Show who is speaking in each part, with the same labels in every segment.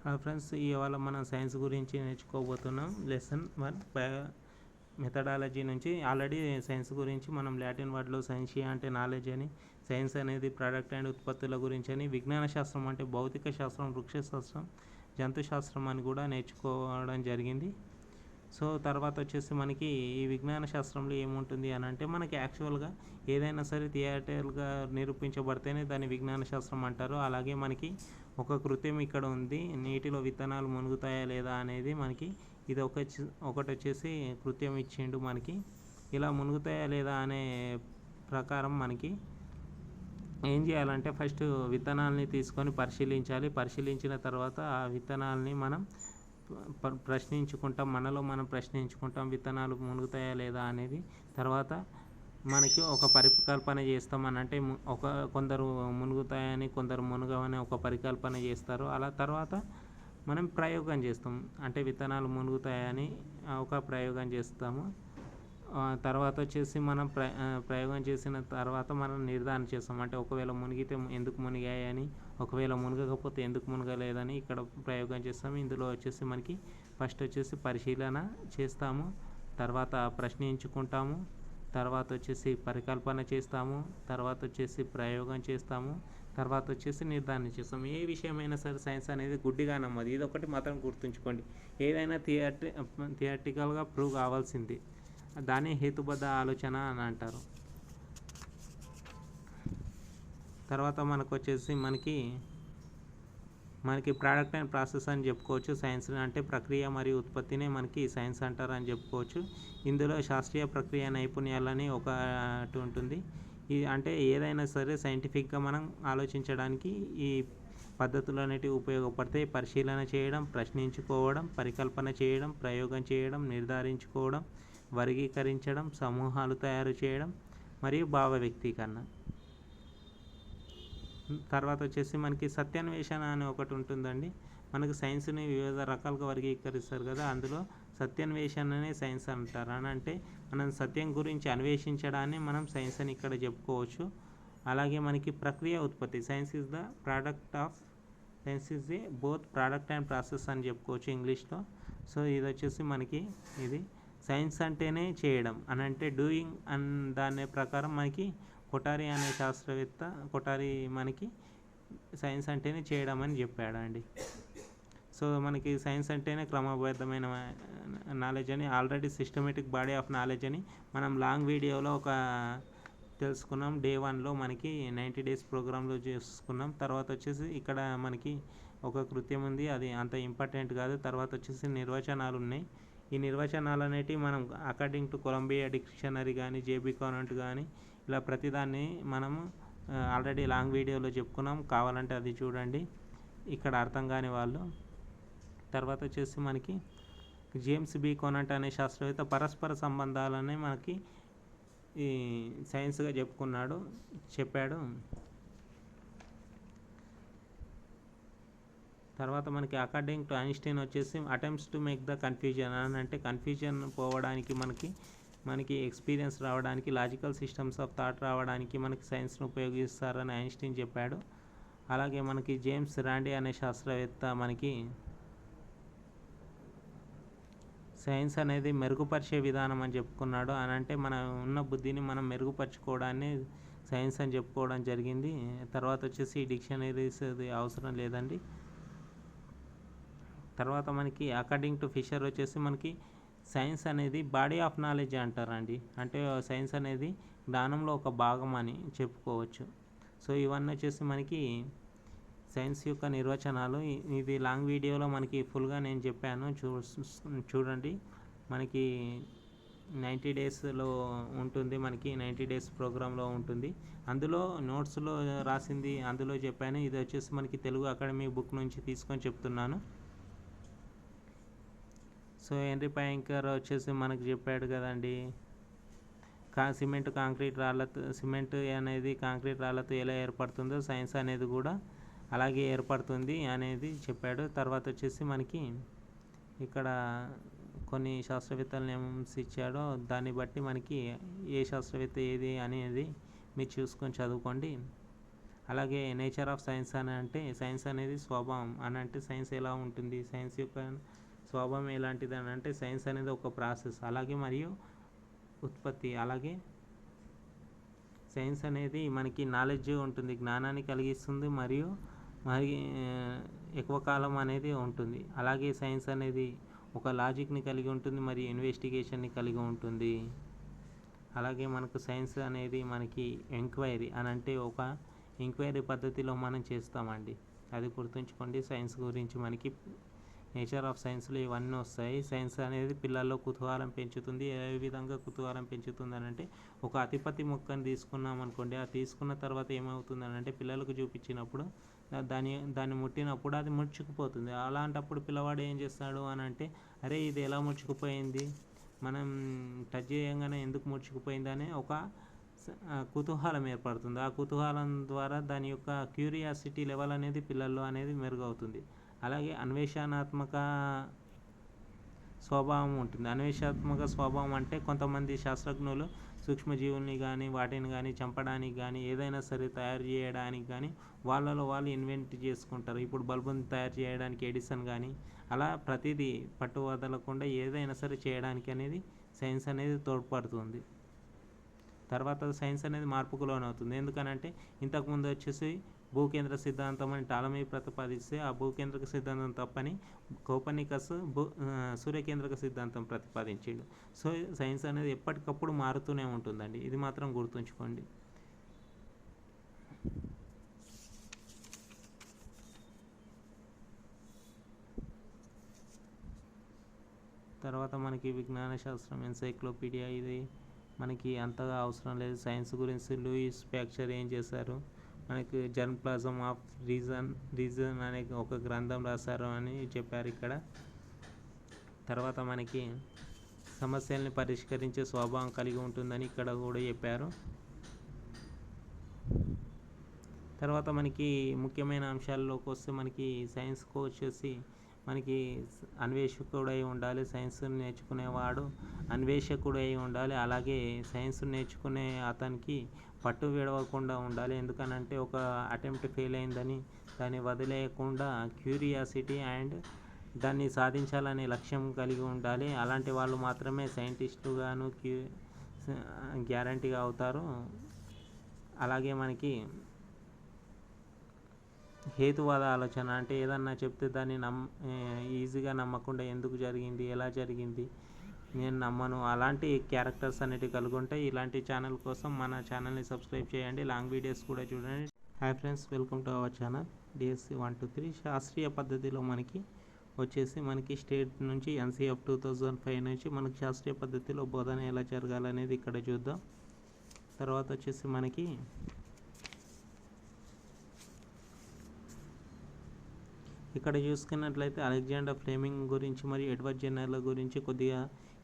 Speaker 1: Friends, ఇవాళ మనం science గురించి నేర్చుకోబోతున్నాం. లెసన్ 1 మెథడాలజీ నుంచి. ఆల్రెడీ సైన్స్ గురించి మనం లాటిన్ వర్డ్లో సైన్షియా అంటే నాలెడ్జ్ అని, సైన్స్ అనేది ప్రోడక్ట్ అండ్ ఉత్పత్తుల గురించి అని, విజ్ఞాన శాస్త్రం అంటే భౌతిక శాస్త్రం, వృక్షశాస్త్రం, జంతుశాస్త్రం అని కూడా నేర్చుకోవడం జరిగింది. సో తర్వాత వచ్చేసి మనకి ఈ విజ్ఞాన శాస్త్రంలో ఏముంటుంది అని అంటే, మనకి యాక్చువల్గా ఏదైనా సరే థియరిటికల్గా నిరూపించబడితేనే దాన్ని విజ్ఞాన శాస్త్రం అంటారు. అలాగే మనకి ఒక కృత్యం ఇక్కడ ఉంది, నీటిలో విత్తనాలు మునుగుతాయా లేదా అనేది మనకి ఇది ఒకటి వచ్చేసి కృత్యం ఇచ్చిండు మనకి. ఇలా మునుగుతాయా లేదా అనే ప్రకారం మనకి ఏం చేయాలంటే, ఫస్ట్ విత్తనాలని తీసుకొని పరిశీలించిన తర్వాత ఆ విత్తనాలని మనం ప్రశ్నించుకుంటాం, మనలో మనం ప్రశ్నించుకుంటాం విత్తనాలు మునుగుతాయా లేదా అనేది. తర్వాత మనకి ఒక పరికల్పన చేస్తాం అని అంటే, కొందరు మునుగుతాయని కొందరు మునుగవని ఒక పరికల్పన చేస్తారు. అలా తర్వాత మనం ప్రయోగం చేస్తాం, అంటే విత్తనాలు మునుగుతాయని ఒక ప్రయోగం చేస్తాము. తర్వాత వచ్చేసి మనం ప్రయోగం చేసిన తర్వాత మనం నిర్ధారణ చేస్తాం, అంటే ఒకవేళ మునిగితే ఎందుకు మునిగాయని, ఒకవేళ మునగకపోతే ఎందుకు మునగలేదని ఇక్కడ ప్రయోగం చేస్తాము. ఇందులో వచ్చేసి మనకి ఫస్ట్ వచ్చేసి పరిశీలన చేస్తాము, తర్వాత ప్రశ్నించుకుంటాము, తర్వాత వచ్చేసి పరికల్పన చేస్తాము, తర్వాత వచ్చేసి ప్రయోగం చేస్తాము, తర్వాత వచ్చేసి నిర్ధారణ చేస్తాము. ఏ విషయమైనా సరే సైన్స్ అనేది గుడ్డిగా నమ్మదు. ఇది ఒకటి మాత్రం గుర్తుంచుకోండి, ఏదైనా థియరిటికల్గా ప్రూవ్ కావాల్సింది, దాన్ని హేతుబద్ధ ఆలోచన అని అంటారు. తర్వాత మనకు వచ్చేసి మనకి ప్రోడక్ట్ అండ్ ప్రాసెస్ అని చెప్పుకోవచ్చు. సైన్స్ అంటే ప్రక్రియ మరియు ఉత్పత్తినే మనకి సైన్స్ అంటారు అని చెప్పుకోవచ్చు. ఇందులో శాస్త్రీయ ప్రక్రియ నైపుణ్యాలని ఒకటి ఉంటుంది. అంటే ఏదైనా సరే సైంటిఫిక్గా మనం ఆలోచించడానికి ఈ పద్ధతులు అనేటివి ఉపయోగపడతాయి. పరిశీలన చేయడం, ప్రశ్నించుకోవడం, పరికల్పన చేయడం, ప్రయోగం చేయడం, నిర్ధారించుకోవడం, వర్గీకరించడం, సమూహాలు తయారు చేయడం మరియు భావ వ్యక్తీకరణ. తర్వాత వచ్చేసి మనకి సత్యాన్వేషణ అని ఒకటి ఉంటుందండి. మనకు సైన్స్ని వివిధ రకాలుగా వర్గీకరిస్తారు కదా, అందులో సత్యాన్వేషణనే సైన్స్ అంటారు. అని అంటే మనం సత్యం గురించి అన్వేషించడాన్ని మనం సైన్స్ అని ఇక్కడ చెప్పుకోవచ్చు. అలాగే మనకి ప్రక్రియ ఉత్పత్తి, science is both product and process అని చెప్పుకోవచ్చు ఇంగ్లీష్లో. సో ఇది వచ్చేసి మనకి ఇది సైన్స్ అంటేనే చేయడం అని అంటే డూయింగ్ అన్ దాని ప్రకారం మనకి కొఠారి అనే శాస్త్రవేత్త మనకి సైన్స్ అంటేనే చేయడం అని చెప్పాడండి. సో మనకి సైన్స్ అంటేనే క్రమబద్ధమైన నాలెడ్జ్ అని, already systematic body of knowledge అని మనం లాంగ్ వీడియోలో తెలుసుకున్నాం. డే 1లో మనకి 90 డేస్ ప్రోగ్రాంలో చేసుకున్నాం. తర్వాత వచ్చేసి ఇక్కడ మనకి ఒక కృత్యం ఉంది, అది అంత ఇంపార్టెంట్ కాదు. తర్వాత వచ్చేసి నిర్వచనాలు ఉన్నాయి. ఈ నిర్వచనాలు అనేటివి మనం అకార్డింగ్ టు కొలంబియా డిక్షనరీ కానీ, జేబీ కానెంట్ కానీ, ఇలా ప్రతిదాన్ని మనము ఆల్రెడీ లాంగ్ వీడియోలో చెప్పుకున్నాం, కావాలంటే అది చూడండి ఇక్కడ అర్థం కాని వాళ్ళు. తర్వాత వచ్చేసి మనకి జేమ్స్ బి కానెంట్ అనే శాస్త్రవేత్త పరస్పర సంబంధాలనే మనకి ఈ సైన్స్గా చెప్పాడు. తర్వాత మనకి అకార్డింగ్ టు ఐన్స్టీన్ వచ్చేసి attempts to make the confusion అని అంటే, కన్ఫ్యూజన్ పోవడానికి మనకి ఎక్స్పీరియన్స్ రావడానికి, లాజికల్ సిస్టమ్స్ ఆఫ్ థాట్ రావడానికి మనకి సైన్స్ను ఉపయోగిస్తారని ఐన్స్టీన్ చెప్పాడు. అలాగే మనకి జేమ్స్ రాండీ అనే శాస్త్రవేత్త మనకి సైన్స్ అనేది మెరుగుపరిచే విధానం అని చెప్పుకున్నాడు. అని అంటే మన ఉన్న బుద్ధిని మనం మెరుగుపరచుకోవడాన్ని సైన్స్ అని చెప్పుకోవడం జరిగింది. తర్వాత వచ్చేసి డిక్షనరీస్ అది అవసరం లేదండి. తర్వాత మనకి అకార్డింగ్ టు ఫిషర్ వచ్చేసి మనకి సైన్స్ అనేది బాడీ ఆఫ్ నాలెడ్జ్ అంటారండి. అంటే సైన్స్ అనేది జ్ఞానంలో ఒక భాగం అని చెప్పుకోవచ్చు. సో ఇవన్నీ వచ్చేసి మనకి సైన్స్ యొక్క నిర్వచనాలు. ఇది లాంగ్ వీడియోలో మనకి ఫుల్గా నేను చెప్పాను, చూడండి. మనకి 90 డేస్లో ఉంటుంది, మనకి 90 డేస్ ప్రోగ్రాంలో ఉంటుంది. అందులో నోట్స్లో రాసింది అందులో చెప్పాను. ఇది వచ్చేసి మనకి తెలుగు అకాడమీ బుక్ నుంచి తీసుకొని చెప్తున్నాను. సో హెన్రీ పాయింకర్ వచ్చేసి మనకు చెప్పాడు కదండి, సిమెంట్ అనేది కాంక్రీట్ రాళ్ళతో ఎలా ఏర్పడుతుందో సైన్స్ అనేది కూడా అలాగే ఏర్పడుతుంది అనేది చెప్పాడు. తర్వాత వచ్చేసి మనకి ఇక్కడ కొన్ని శాస్త్రవేత్తలు నేమ్స్ ఇచ్చాడో దాన్ని బట్టి మనకి ఏ శాస్త్రవేత్త ఏది అనేది మీరు చూసుకొని చదువుకోండి. అలాగే నేచర్ ఆఫ్ సైన్స్ అని అంటే సైన్స్ అనేది స్వభావం అని అంటే సైన్స్ ఎలా ఉంటుంది, సైన్స్ యొక్క స్వభావం ఎలాంటిది అని అంటే సైన్స్ అనేది ఒక ప్రాసెస్. అలాగే మరియు ఉత్పత్తి. అలాగే సైన్స్ అనేది మనకి నాలెడ్జ్ ఉంటుంది, జ్ఞానాన్ని కలిగిస్తుంది మరియు మరి ఎక్కువ కాలం అనేది ఉంటుంది. అలాగే సైన్స్ అనేది ఒక లాజిక్ని కలిగి ఉంటుంది మరియు ఇన్వెస్టిగేషన్ని కలిగి ఉంటుంది. అలాగే మనకు సైన్స్ అనేది మనకి ఎంక్వైరీ అని అంటే ఒక ఎంక్వైరీ పద్ధతిలో మనం చేస్తామండి, అది గుర్తుంచుకోండి. సైన్స్ గురించి మనకి నేచర్ ఆఫ్ సైన్స్లో ఇవన్నీ వస్తాయి. సైన్స్ అనేది పిల్లల్లో కుతూహలం పెంచుతుంది. ఏ విధంగా కుతూహలం పెంచుతుంది అని అంటే ఒక అతిపత్తి మొక్కను తీసుకున్నాం అనుకోండి, ఆ తీసుకున్న తర్వాత ఏమవుతుంది అని అంటే పిల్లలకు చూపించినప్పుడు దాన్ని ముట్టినప్పుడు అది ముడుచుకుపోతుంది. అలాంటప్పుడు పిల్లవాడు ఏం చేస్తాడు అని అంటే అరే ఇది ఎలా ముడుచుకుపోయింది, మనం టచ్ చేయగానే ఎందుకు ముడుచుకుపోయింది అనే ఒక కుతూహలం ఏర్పడుతుంది. ఆ కుతూహలం ద్వారా దాని యొక్క క్యూరియాసిటీ లెవెల్ అనేది పిల్లల్లో అనేది మెరుగవుతుంది. అలాగే అన్వేషణాత్మక స్వభావం ఉంటుంది. అన్వేషణాత్మక స్వభావం అంటే కొంతమంది శాస్త్రజ్ఞులు సూక్ష్మజీవుల్ని కానీ వాటిని కానీ చంపడానికి కానీ ఏదైనా సరే తయారు చేయడానికి కానీ వాళ్ళలో వాళ్ళు ఇన్వెంట్ చేసుకుంటారు. ఇప్పుడు బల్బుని తయారు చేయడానికి ఎడిసన్ కానీ అలా ప్రతిదీ పట్టు వదలకుండా ఏదైనా సరే చేయడానికి అనేది సైన్స్ అనేది తోడ్పడుతుంది. తర్వాత సైన్స్ అనేది మార్పుకు లోనవుతుంది. ఎందుకనంటే ఇంతకుముందు వచ్చేసి భూకేంద్ర సిద్ధాంతం అని టాలమీ ప్రతిపాదిస్తే ఆ భూకేంద్రక సిద్ధాంతం తప్పని కోపర్నికస్ సూర్యకేంద్రక సిద్ధాంతం ప్రతిపాదించాడు. సో సైన్స్ అనేది ఎప్పటికప్పుడు మారుతూనే ఉంటుందండి, ఇది మాత్రం గుర్తుంచుకోండి. తర్వాత మనకి విజ్ఞాన శాస్త్రం ఎన్సైక్లోపీడియా, ఇది మనకి అంతగా అవసరం లేదు. సైన్స్ గురించి లూయిస్ ప్యాస్చర్ ఏం చేశారు, మనకి జర్మ్ ప్లాజం ఆఫ్ రీజన్ అనే ఒక గ్రంథం రాశారు అని చెప్పారు ఇక్కడ. తర్వాత మనకి సమస్యల్ని పరిష్కరించే స్వభావం కలిగి ఉంటుందని ఇక్కడ కూడా చెప్పారు. తర్వాత మనకి ముఖ్యమైన అంశాల్లోకి వస్తే మనకి సైన్స్కి వచ్చేసి మనకి అన్వేషకుడై ఉండాలి, సైన్స్ నేర్చుకునేవాడు అన్వేషకుడై ఉండాలి. అలాగే సైన్స్ నేర్చుకునే అతనికి పట్టు విడవకుండా ఉండాలి. ఎందుకనంటే ఒక అటెంప్ట్ ఫెయిల్ అయిందని దాన్ని వదిలేయకుండా క్యూరియాసిటీ అండ్ దాన్ని సాధించాలనే లక్ష్యం కలిగి ఉండాలి. అలాంటి వాళ్ళు మాత్రమే సైంటిస్టుగాను గ్యారంటీగా అవుతారు. అలాగే మనకి హేతువాద ఆలోచన అంటే ఏదన్నా చెప్తే దాన్ని ఈజీగా నమ్మకుండా ఎందుకు జరిగింది, ఎలా జరిగింది, నేను నమ్మను, అలాంటి క్యారెక్టర్స్ అనేటివి కలిగి ఉంటాయి. ఇలాంటి ఛానల్ కోసం మన ఛానల్ని సబ్స్క్రైబ్ చేయండి, లాంగ్ వీడియోస్ కూడా చూడండి. Hi friends, welcome to our channel DSC 123. శాస్త్రీయ పద్ధతిలో మనకి వచ్చేసి మనకి స్టేట్ నుంచి ఎన్సీఎఫ్ 2005 నుంచి మనకి శాస్త్రీయ పద్ధతిలో బోధన ఎలా జరగాలనేది ఇక్కడ చూద్దాం. తర్వాత వచ్చేసి మనకి ఇక్కడ చూసుకున్నట్లయితే అలెగ్జాండర్ ఫ్లెమింగ్ గురించి మరియు ఎడ్వర్డ్ జెన్నర్ల గురించి కొద్దిగా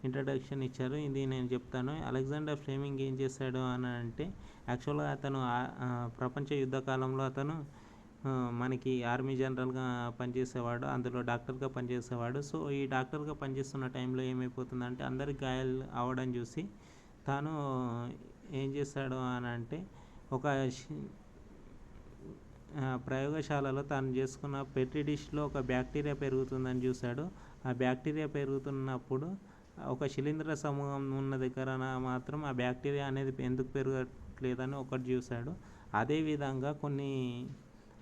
Speaker 1: ఇంట్రడక్షన్ ఇచ్చారు, ఇది నేను చెప్తాను. అలెగ్జాండర్ ఫ్లెమింగ్ ఏం చేశాడు అని అంటే యాక్చువల్గా అతను ప్రపంచ యుద్ధ కాలంలో అతను మనకి ఆర్మీ జనరల్గా పనిచేసేవాడు, అందులో డాక్టర్గా పనిచేసేవాడు. సో ఈ డాక్టర్గా పనిచేస్తున్న టైంలో ఏమైపోతుందంటే అందరికి గాయాలు అవ్వడం చూసి తాను ఏం చేశాడు అని అంటే ఒక ప్రయోగశాలలో తాను చేసుకున్న పెట్రీ డిష్లో ఒక బ్యాక్టీరియా పెరుగుతుందని చూశాడు. ఆ బ్యాక్టీరియా పెరుగుతున్నప్పుడు ఒక శిలీంధ్ర సమూహం ఉన్న దగ్గర మాత్రం ఆ బ్యాక్టీరియా అనేది ఎందుకు పెరగట్లేదని ఒకటి చూశాడు. అదేవిధంగా కొన్ని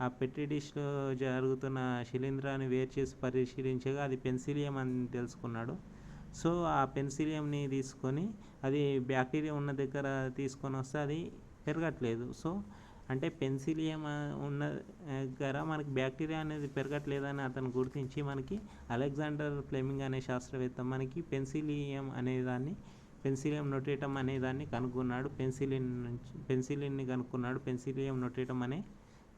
Speaker 1: ఆ పెట్రీ డిష్లో జరుగుతున్న శిలీంధ్రాన్ని వేరు చేసి పరిశీలించగా అది పెన్సిలియం అని తెలుసుకున్నాడు. సో ఆ పెన్సిలియంని తీసుకొని అది బ్యాక్టీరియా ఉన్న దగ్గర తీసుకొని వస్తే అది పెరగట్లేదు. సో అంటే పెన్సిలియం ఉన్న దగ్గర మనకి బ్యాక్టీరియా అనేది పెరగట్లేదని అతను గుర్తించి మనకి అలెగ్జాండర్ ఫ్లెమింగ్ అనే శాస్త్రవేత్త మనకి పెన్సిలియం నోటేటం అనేదాన్ని కనుగొన్నాడు. పెన్సిలిన్ని కనుక్కున్నాడు, పెన్సిలియం నోటేటం అనే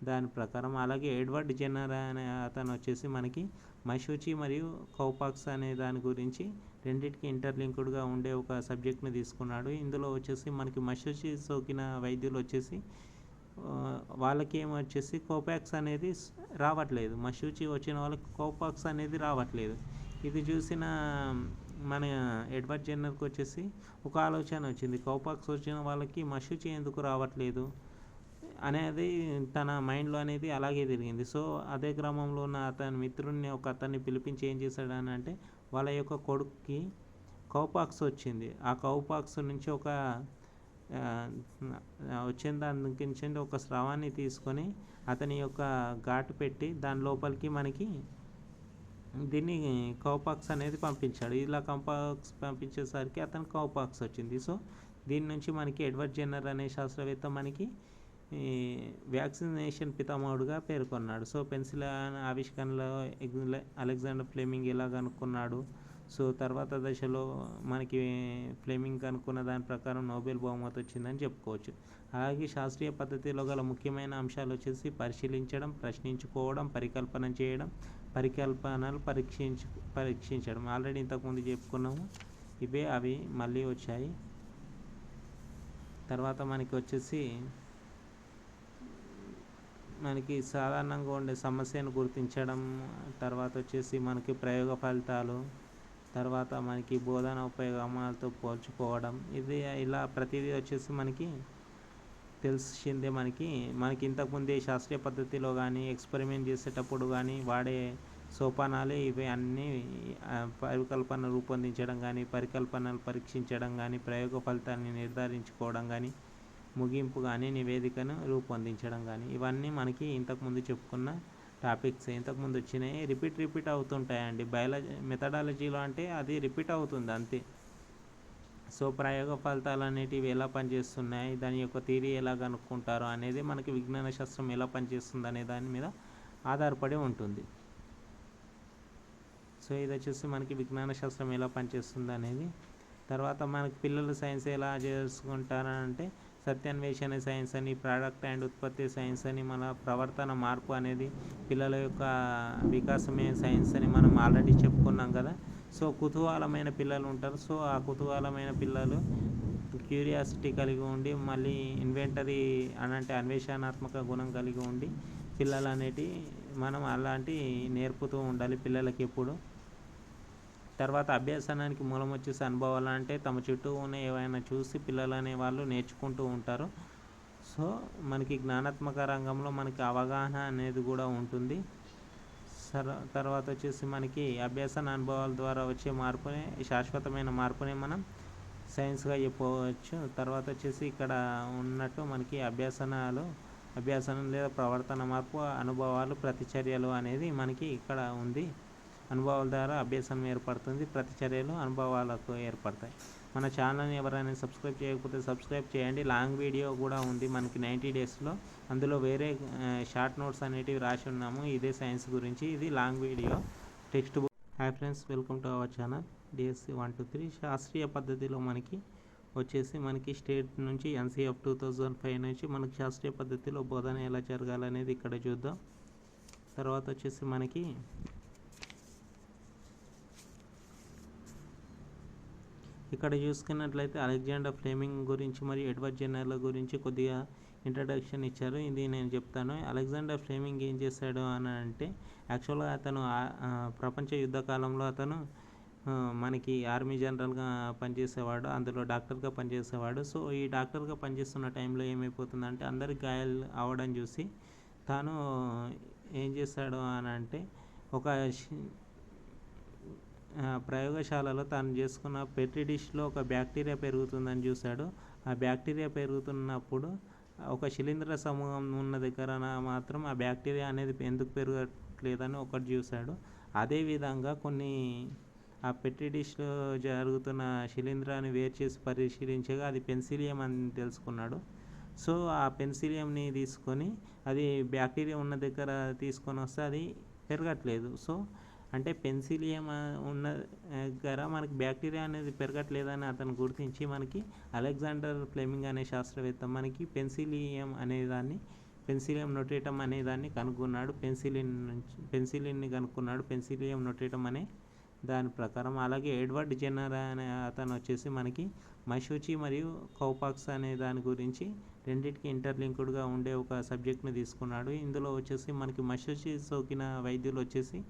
Speaker 1: దాని ప్రకారం. అలాగే ఎడ్వర్డ్ జెన్నర్ అనే అతను వచ్చేసి మనకి మషూచి మరియు కౌపాక్స్ అనే దాని గురించి రెండింటికి ఇంటర్లింక్డ్గా ఉండే ఒక సబ్జెక్ట్ని తీసుకున్నాడు. ఇందులో వచ్చేసి మనకి మషూచి సోకిన వైద్యులు వచ్చేసి వాళ్ళకి ఏమొచ్చేసి కోపాక్స్ అనేది రావట్లేదు, మషూచి వచ్చిన వాళ్ళకి కోపాక్స్ అనేది రావట్లేదు. ఇది చూసిన మన ఎడ్వర్డ్ జెన్నర్కి వచ్చేసి ఒక ఆలోచన వచ్చింది, కోపాక్స్ వచ్చిన వాళ్ళకి మషూచి ఎందుకు రావట్లేదు, అనేది తన మైండ్లో అనేది అలాగే తిరిగింది. సో అదే క్రమంలో ఉన్న అతని మిత్రుడిని ఒక అతన్ని పిలిపించి ఏం చేశాడని అంటే వాళ్ళ యొక్క కొడుక్కి కౌపాక్స్ వచ్చింది. ఆ కౌపాక్స్ నుంచి ఒక వచ్చిన దాని నుంచి ఒక స్రవాన్ని తీసుకొని అతని యొక్క ఘాటు పెట్టి దాని లోపలికి మనకి దీన్ని కౌపాక్స్ అనేది పంపించాడు. ఇలా కౌపాక్స్ పంపించేసరికి అతను కౌపాక్స్ వచ్చింది. సో దీని నుంచి మనకి ఎడ్వర్డ్ జెన్నర్ అనే శాస్త్రవేత్త మనకి వ్యాక్సినేషన్ పితామహుడుగా పేర్కొన్నాడు. సో పెన్సిలిన్ ఆవిష్కరణలో అలెగ్జాండర్ ఫ్లెమింగ్ ఎలా కనుక్కున్నాడు, సో తర్వాత దశలో మనకి ఫ్లెమింగ్ కనుక్కున్న దాని ప్రకారం నోబెల్ బహుమతి వచ్చిందని చెప్పుకోవచ్చు. అలాగే శాస్త్రీయ పద్ధతిలో గల ముఖ్యమైన అంశాలు వచ్చేసి పరిశీలించడం, ప్రశ్నించుకోవడం, పరికల్పన చేయడం, పరికల్పనలు పరీక్షించడం. ఆల్రెడీ ఇంతకుముందు చెప్పుకున్నాము, ఇవే అవి మళ్ళీ వచ్చాయి. తర్వాత మనకి వచ్చేసి మనకి సాధారణంగా ఉండే సమస్యను గుర్తించడం, తర్వాత వచ్చేసి మనకి ప్రయోగ ఫలితాలు, తర్వాత మనకి బోధన ఉపయోగమాలతో పోల్చుకోవడం, ఇది ఇలా ప్రతిదీ వచ్చేసి మనకి తెలిసిందే. మనకి ఇంతకుముందే శాస్త్రీయ పద్ధతిలో కానీ ఎక్స్పెరిమెంట్ చేసేటప్పుడు కానీ వాడే సోపానాలే ఇవి అన్నీ. పరికల్పన రూపొందించడం కానీ, పరికల్పనలు పరీక్షించడం కానీ, ప్రయోగ ఫలితాన్ని నిర్ధారించుకోవడం కానీ, ముగింపు కానీ, నివేదికను రూపొందించడం కానీ, ఇవన్నీ మనకి ఇంతకుముందు చెప్పుకున్న టాపిక్స్. ఇంతకుముందు వచ్చినాయి, రిపీట్ అవుతుంటాయండి. మెథడాలజీలో అంటే అది రిపీట్ అవుతుంది అంతే. సో ప్రయోగ ఫలితాలు అనేటివి ఎలా పనిచేస్తున్నాయి, దాని యొక్క థియరీ ఎలా కనుక్కుంటారు అనేది మనకి విజ్ఞాన శాస్త్రం ఎలా పనిచేస్తుంది అనే దాని మీద ఆధారపడి ఉంటుంది. సో ఇది వచ్చేసి మనకి విజ్ఞాన శాస్త్రం ఎలా పనిచేస్తుంది అనేది. తర్వాత మనకి పిల్లలు సైన్స్ ఎలా చేసుకుంటారంటే సత్యాన్వేషణ సైన్స్ అని, ప్రోడక్ట్ అండ్ ఉత్పత్తి సైన్స్ అని, మన ప్రవర్తన మార్పు అనేది పిల్లల యొక్క వికాసమే సైన్స్ అని మనం ఆల్రెడీ చెప్పుకున్నాం కదా. సో కుతూహలమైన పిల్లలు ఉంటారు. సో ఆ కుతూహలమైన పిల్లలు క్యూరియాసిటీ కలిగి ఉండి, మళ్ళీ ఇన్వెంటరీ అంటే అన్వేషణాత్మక గుణం కలిగి ఉండి పిల్లలు అనేటి మనం అలాంటి నేర్పుతూ ఉండాలి పిల్లలకి ఎప్పుడు. తర్వాత అభ్యాసనానికి మూలం వచ్చేసి అనుభవాలు. అంటే తమ చుట్టూ ఉన్న ఏవైనా చూసి పిల్లలు అనే వాళ్ళు నేర్చుకుంటూ ఉంటారు. సో మనకి జ్ఞానాత్మక రంగంలో మనకి అవగాహన అనేది కూడా ఉంటుంది. తర్వాత వచ్చేసి మనకి అభ్యాసన అనుభవాల ద్వారా వచ్చే మార్పునే, శాశ్వతమైన మార్పునే మనం సైన్స్గా చెప్పుకోవచ్చు. తర్వాత వచ్చేసి ఇక్కడ ఉన్నట్టు మనకి అభ్యాసనం లేదా ప్రవర్తన మార్పు, అనుభవాలు, ప్రతిచర్యలు అనేది మనకి ఇక్కడ ఉంది. అనుభవాల ద్వారా అభ్యాసం ఏర్పడుతుంది, ప్రతిచర్యలు అనుభవాలకు ఏర్పడతాయి. మన ఛానల్ని ఎవరైనా సబ్స్క్రైబ్ చేయకపోతే సబ్స్క్రైబ్ చేయండి. లాంగ్ వీడియో కూడా ఉంది మనకి 90 డేస్లో. అందులో వేరే షార్ట్ నోట్స్ అనేటివి రాసి ఉన్నాము ఇదే సైన్స్ గురించి. ఇది long video text book. Hi friends, welcome to our channel DSC 123. శాస్త్రీయ పద్ధతిలో మనకి స్టేట్ నుంచి NCF 2005 నుంచి మనకి శాస్త్రీయ పద్ధతిలో బోధన ఎలా జరగాలనేది ఇక్కడ చూద్దాం. తర్వాత వచ్చేసి మనకి ఇక్కడ చూసుకున్నట్లయితే అలెగ్జాండర్ ఫ్లెమింగ్ గురించి మరియు ఎడ్వర్డ్ జెన్నర్ల గురించి కొద్దిగా ఇంట్రడక్షన్ ఇచ్చారు. ఇది నేను చెప్తాను. అలెగ్జాండర్ ఫ్లెమింగ్ ఏం చేశాడు అని అంటే, యాక్చువల్గా అతను ప్రపంచ యుద్ధ కాలంలో అతను మనకి ఆర్మీ జనరల్గా పనిచేసేవాడు, అందులో డాక్టర్గా పనిచేసేవాడు. సో ఈ డాక్టర్గా పనిచేస్తున్న టైంలో ఏమైపోతుందంటే అందరికి గాయాలు అవ్వడం చూసి తాను ఏం చేశాడు అని అంటే ఒక ప్రయోగశాలలో తాను చేసుకున్న పెట్రీ డిష్లో ఒక బ్యాక్టీరియా పెరుగుతుందని చూశాడు. ఆ బ్యాక్టీరియా పెరుగుతున్నప్పుడు ఒక శిలీంధ్ర సమూహం ఉన్న దగ్గర మాత్రం ఆ బ్యాక్టీరియా అనేది ఎందుకు పెరగట్లేదని ఒకటి చూశాడు. అదేవిధంగా ఆ పెట్రీ డిష్లో జరుగుతున్న శిలీంధ్రాన్ని వేరు చేసి పరిశీలించగా అది పెన్సిలియం అని తెలుసుకున్నాడు. సో ఆ పెన్సిలియంని తీసుకొని అది బ్యాక్టీరియా ఉన్న దగ్గర తీసుకొని వస్తే అది పెరగట్లేదు. సో అంటే పెన్సిలియం ఉన్న దగ్గర మనకి బ్యాక్టీరియా అనేది పెరగట్లేదని అతను గుర్తించి మనకి అలెగ్జాండర్ ఫ్లెమింగ్ అనే శాస్త్రవేత్త మనకి పెన్సిలియం నొటేటం అనేదాన్ని కనుగొన్నాడు. పెన్సిలిన్ని కనుక్కున్నాడు, పెన్సిలియం నొటేటం అనే దాని ప్రకారం. అలాగే ఎడ్వర్డ్ జెన్నర్ అనే అతను వచ్చేసి మనకి మశూచి మరియు కౌపాక్స్ అనే దాని గురించి రెండింటికి ఇంటర్లింక్డ్గా ఉండే ఒక సబ్జెక్ట్ని తీసుకున్నాడు. ఇందులో వచ్చేసి మనకి మశూచి సోకిన వైద్యులు వచ్చేసి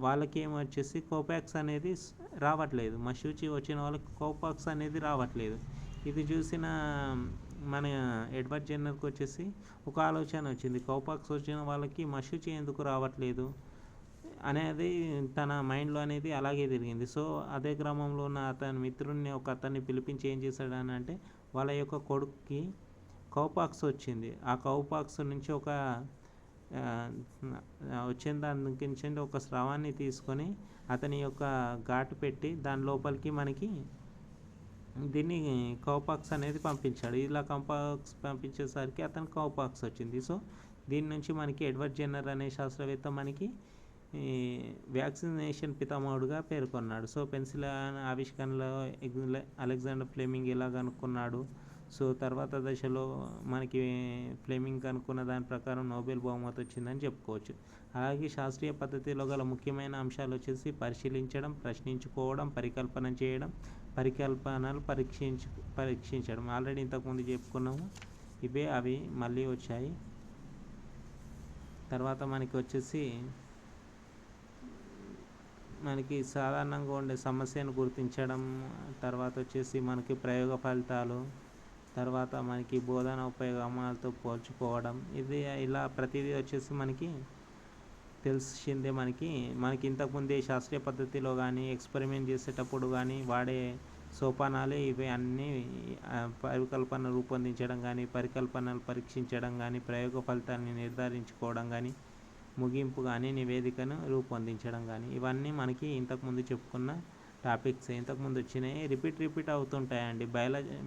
Speaker 1: వాళ్ళకి ఏమొచ్చేసి కౌపాక్స్ అనేది రావట్లేదు, మశూచి వచ్చిన వాళ్ళకి కౌపాక్స్ అనేది రావట్లేదు. ఇది చూసిన మన ఎడ్వర్డ్ జెన్నర్కి వచ్చేసి ఒక ఆలోచన వచ్చింది, కౌపాక్స్ వచ్చిన వాళ్ళకి మశూచి ఎందుకు రావట్లేదు అనేది తన మైండ్లో అనేది అలాగే తిరిగింది. సో అదే గ్రామంలో ఉన్న అతని మిత్రుడిని ఒక అతన్ని పిలిపించి ఏం చేశాడని అంటే వాళ్ళ యొక్క కొడుక్కి కౌపాక్స్ వచ్చింది. ఆ కౌపాక్స్ నుంచి వచ్చిన దాని నుంచి ఒక స్రవాన్ని తీసుకొని అతని యొక్క ఘాటు పెట్టి దాని లోపలికి మనకి దీన్ని కౌపాక్స్ అనేది పంపించాడు. ఇలా కౌపాక్స్ పంపించేసరికి అతను కౌపాక్స్ వచ్చింది. సో దీని నుంచి మనకి ఎడ్వర్డ్ జెన్నర్ అనే శాస్త్రవేత్త మనకి వ్యాక్సినేషన్ పితామహుడుగా పేర్కొన్నాడు. సో పెన్సిలిన్ ఆవిష్కరణలో అలెగ్జాండర్ ఫ్లెమింగ్ ఎలా కనుక్కున్నాడు, సో తర్వాత దశలో మనకి ఫ్లెమింగ్ కనుక్కున్న దాని ప్రకారం నోబెల్ బహుమతి వచ్చిందని చెప్పుకోవచ్చు. అలాగే శాస్త్రీయ పద్ధతిలో గల ముఖ్యమైన అంశాలు వచ్చేసి పరిశీలించడం, ప్రశ్నించుకోవడం, పరికల్పన చేయడం, పరికల్పనలు పరీక్షించడం. ఆల్రెడీ ఇంతకుముందు చెప్పుకున్నాము, ఇవే అవి మళ్ళీ వచ్చాయి. తర్వాత మనకి వచ్చేసి మనకి సాధారణంగా ఉండే సమస్యను గుర్తించడం, తర్వాత వచ్చేసి మనకి ప్రయోగ ఫలితాలు, తర్వాత మనకి బోధన ఉపయోగమాలతో పోల్చుకోవడం, ఇది ఇలా ప్రతిదీ వచ్చేసి మనకి తెలిసిందే. మనకి ఇంతకుముందే శాస్త్రీయ పద్ధతిలో కానీ ఎక్స్పెరిమెంట్ చేసేటప్పుడు కానీ వాడే సోపానాలే ఇవి అన్నీ. పరికల్పన రూపొందించడం కానీ, పరికల్పనలు పరీక్షించడం కానీ, ప్రయోగ ఫలితాన్ని నిర్ధారించుకోవడం కానీ, ముగింపు కానీ, నివేదికను రూపొందించడం కానీ, ఇవన్నీ మనకి ఇంతకుముందు చెప్పుకున్న టాపిక్స్. ఇంతకుముందు వచ్చినాయి, రిపీట్ అవుతుంటాయండి.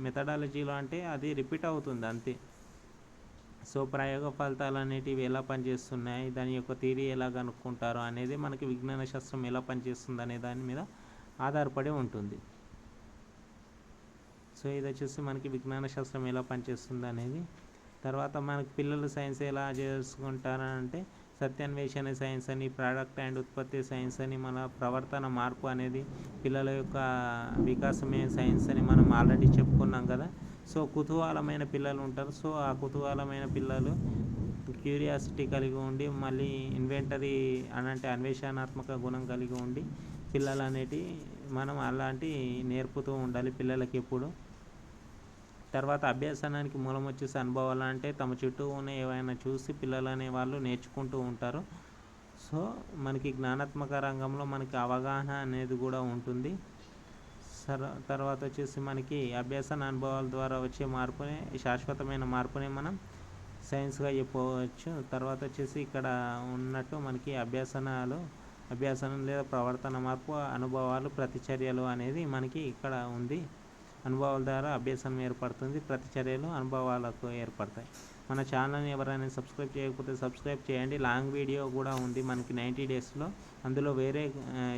Speaker 1: మెథడాలజీలో అంటే అది రిపీట్ అవుతుంది అంతే. సో ప్రయోగ ఫలితాలు అనేటివి ఎలా పనిచేస్తున్నాయి, దాని యొక్క థియరీ ఎలా కనుక్కుంటారు అనేది మనకి విజ్ఞాన శాస్త్రం ఎలా పనిచేస్తుంది అనే దాని మీద ఆధారపడి ఉంటుంది. సో ఇది వచ్చేసి మనకి విజ్ఞాన శాస్త్రం ఎలా పనిచేస్తుంది అనేది. తర్వాత మనకి పిల్లలు సైన్స్ ఎలా చేసుకుంటారంటే సత్యాన్వేషణ సైన్స్ అని, ప్రోడక్ట్ అండ్ ఉత్పత్తి సైన్స్ అని, మన ప్రవర్తన మార్పు అనేది పిల్లల యొక్క వికాసమే సైన్స్ అని మనం ఆల్రెడీ చెప్పుకున్నాం కదా. సో కుతూహలమైన పిల్లలు ఉంటారు. సో ఆ కుతూహలమైన పిల్లలు క్యూరియాసిటీ కలిగి ఉండి, మళ్ళీ ఇన్వెంటరీ అంటే అన్వేషణాత్మక గుణం కలిగి ఉండి పిల్లలు అనేటి మనం అలాంటి నేర్పుతూ ఉండాలి పిల్లలకి ఎప్పుడు. తర్వాత అభ్యాసనానికి మూలం వచ్చేసి అనుభవాలు. అంటే తమ చుట్టూ ఉన్న ఏవైనా చూసి పిల్లలు అనే వాళ్ళు నేర్చుకుంటూ ఉంటారు. సో మనకి జ్ఞానాత్మక రంగంలో మనకి అవగాహన అనేది కూడా ఉంటుంది. తర్వాత వచ్చేసి మనకి అభ్యాసన అనుభవాల ద్వారా వచ్చే మార్పునే, శాశ్వతమైన మార్పునే మనం సైన్స్గా చెప్పుకోవచ్చు. తర్వాత వచ్చేసి ఇక్కడ ఉన్నట్టు మనకి అభ్యాసనం లేదా ప్రవర్తన మార్పు, అనుభవాలు, ప్రతిచర్యలు అనేది మనకి ఇక్కడ ఉంది. అనుభవాల ద్వారా అభ్యాసం ఏర్పడుతుంది, ప్రతిచర్యలు అనుభవాలకు ఏర్పడతాయి. మన ఛానల్ని ఎవరైనా సబ్స్క్రైబ్ చేయకపోతే సబ్స్క్రైబ్ చేయండి. లాంగ్ వీడియో కూడా ఉంది మనకి 90 డేస్లో. అందులో వేరే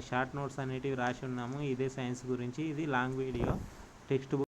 Speaker 1: షార్ట్ నోట్స్ అనేటివి రాసి ఉన్నాము ఇదే సైన్స్ గురించి. ఇది లాంగ్ వీడియో టెక్స్ట్ బుక్.